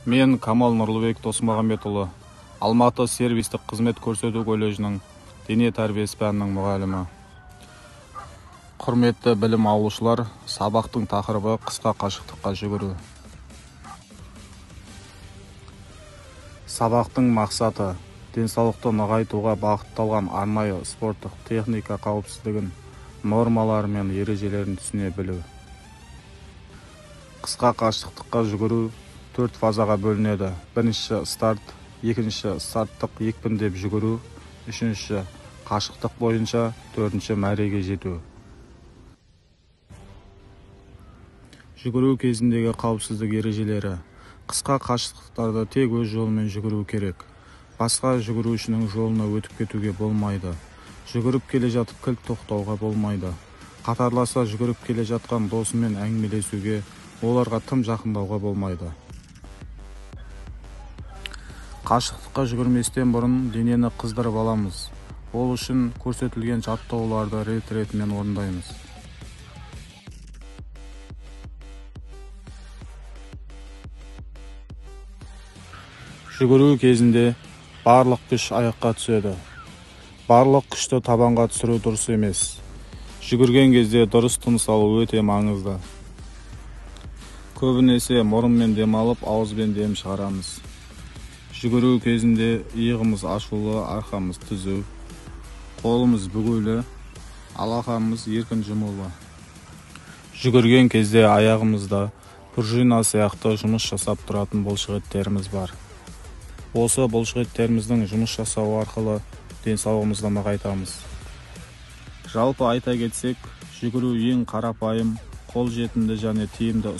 Мен Камал Нұрлыбек Досмағамбетұлы, Алматы сервистік қызмет көрсету колледжінің дене тәрбиесі пәнінің мұғалімі. Құрметті білім алушылар, сабақтың тақырыбы қысқа қашықтыққа жүгіру. Сабақтың мақсаты денсаулықты нығайтуға бағытталған арнайы спорттық техника қауіпсіздігін, нормалары мен ережелерін түсіне білу. Қысқа қашықтыққа жүгіру 4 фазаға бөлінеді. Бірінші старт, екінші старттық екпіндеп жүгіру, үшінші қашықтық бойынша, төртінші мәреге жету. Жүгіру кезіндегі қауіпсіздік ережелері. Қысқа қашықтықтарды тек өз жолымен жүгіру керек. Басқа жүгірушінің жолына өтіп кетуге болмайды. Жүгіріп келе жатып кілт тоқтауға болмайды. Қатарласа жүгіріп келе жатқан досымен әңгімелесуге, оларға тым жақындауға болмайды. Қашықтыққа жүгірместен бұрын денені қыздырып аламыз. Ол үшін көрсетілген жаттығуларды рет-ретімен орындаймыз. Жүгіру кезінде барлық күш аяққа түседі. Барлық күшті табанға түсіру дұрыс емес. Жүгірген кезде дұрыс тыныс алу өте маңызды. Көбінесе мұрынмен дем алып, ауызбен дем шығарамыз. Жүгіру кезінде иығымыз ашулы, арқамыз түзу, қолымыз бүгулі, алақанымыз еркін жұмулы. Жүгірген кезде аяғымызда пружина сияқты жұмыс жасап тұратын бұлшықеттеріміз бар. Осы бұлшықеттеріміздің жұмыс жасауы арқылы денсаулығымызды нығайтамыз. Жалпы айта кетсек, жүгіру ең қарапайым, қолжетімді және тиімді